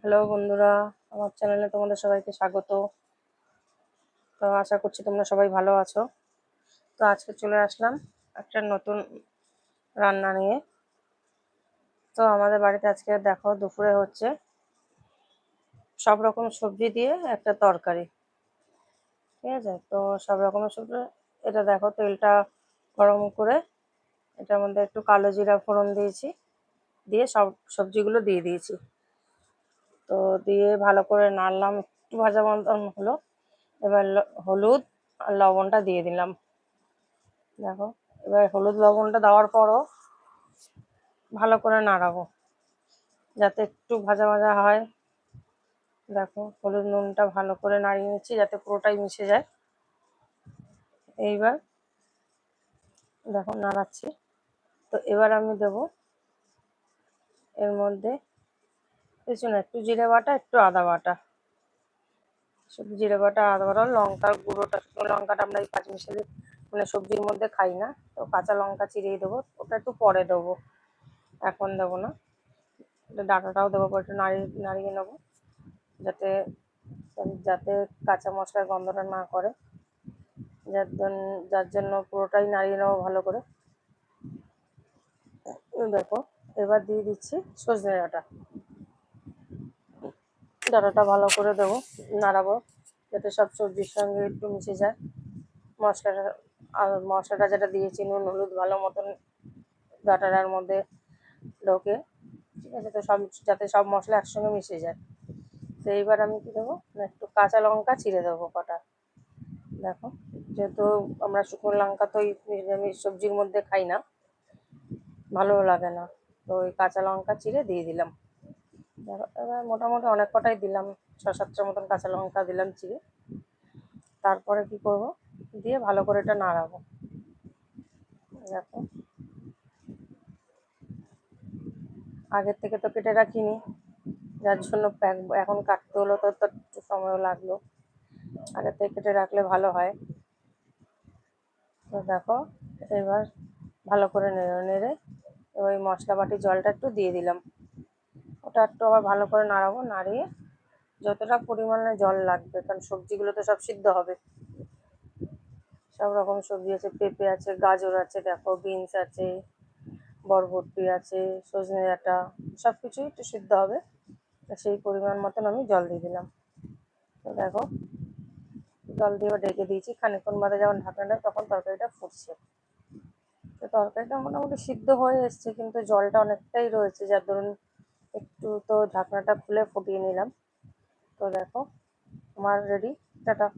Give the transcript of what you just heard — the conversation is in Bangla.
হ্যালো বন্ধুরা, আমার চ্যানেলে তোমাদের সবাইকে স্বাগত। তো আশা করছি তোমরা সবাই ভালো আছো। তো আজকে চলে আসলাম একটা নতুন রান্না নিয়ে। তো আমাদের বাড়িতে আজকে দেখো দুপুরে হচ্ছে সব রকম সবজি দিয়ে একটা তরকারি। ঠিক আছে, তো সব রকমের সবজি। এটা দেখো তেলটা গরম করে এটার মধ্যে একটু কালো জিরা ফোড়ন দিয়েছি, দিয়ে সব সবজিগুলো দিয়ে দিয়েছি। তো দিয়ে ভালো করে নাড়লাম, একটু ভাজা মতন হলো। এবার হলুদ আর লবণটা দিয়ে দিলাম। দেখো, এবার হলুদ লবণটা দেওয়ার পরও ভালো করে নাড়াবো যাতে একটু ভাজা ভাজা হয়। দেখো, হলুদ নুনটা ভালো করে নাড়িয়ে নিচ্ছি যাতে পুরোটাই মিশে যায়। এইবার দেখো নাড়াচ্ছি। তো এবার আমি দেবো এর মধ্যে কিছু না, একটু জিরে বাটা, একটু আদা বাটা, শুধু জিরে বাটা আদা বাটা, লঙ্কার গুঁড়োটা, লঙ্কাটা আমরা এই পাঁচমিশালি মানে সবজির মধ্যে খাই না, তো কাঁচা লঙ্কা চিরিয়ে দেবো, ওটা একটু পরে দেবো, এখন দেবো না। ডাঁটাটাও দেবো, একটু নাড়িয়ে নাড়িয়ে নেবো যাতে যাতে কাঁচা মশলার গন্ধটা না করে। যার জন্য পুরোটাই নাড়িয়ে নেবো ভালো করে। দেখো, এবার দিয়ে দিচ্ছি সজনে ডাঁটা। ডাঁটাটা ভালো করে দেবো, নাড়াবো যাতে সব সবজির সঙ্গে একটু মিশে যায় মশলাটা। আর মশলাটা যেটা দিয়েছি, নুন হলুদ ভালো মতন ডাঁটাটার মধ্যে ঢোকে। ঠিক আছে, তো সব যাতে সব মশলা একসঙ্গে মিশে যায়। তো এইবার আমি কী দেবো না, একটু কাঁচা লঙ্কা চিড়ে দেবো কটা। দেখো, যেহেতু আমরা শুকনো লঙ্কা তো এই নিরামিষ সবজির মধ্যে খাই না, ভালো লাগে না, তো ওই কাঁচা লঙ্কা চিড়ে দিয়ে দিলাম। দেখো, এবার মোটামুটি অনেক কটাই দিলাম, 6-7টার মতন কাঁচা লঙ্কা দিলাম চিড়ে। তারপরে কি করব, দিয়ে ভালো করে এটা নাড়াবো। দেখো, আগের থেকে তো কেটে রাখিনি, যার জন্য এখন কাটতে হলো, তো একটু সময়ও লাগলো। আগের থেকে কেটে রাখলে ভালো হয়। তো দেখো, এবার ভালো করে নেড়ে নেড়ে ওই মশলা বাটির জলটা একটু দিয়ে দিলাম। ওটা একটু আবার ভালো করে নাড়াবো, নাড়িয়ে যতটা পরিমাণে জল লাগবে, কারণ সবজিগুলো তো সব সিদ্ধ হবে। সব রকম সবজি আছে, পেঁপে আছে, গাজর আছে, দেখো বিনস আছে, বরবটি আছে, সজনে ডাঁটা, সব কিছুই একটু সিদ্ধ হবে। তো সেই পরিমাণ মতন আমি জল দিয়ে দিলাম। তো দেখো, জল দিয়ে ঢেকে দিয়েছি, খানিকক্ষণ বাদে যখন ঢাকনাটা, তখন তরকারিটা ফুটছে। তো তরকারিটা মোটামুটি সিদ্ধ হয়ে এসছে, কিন্তু জলটা অনেকটাই রয়েছে, যার ধরুন একটু তো ঢাকনাটা খুলে ফুটিয়ে নিলাম। তো দেখো, আমার রেডি। টাটা।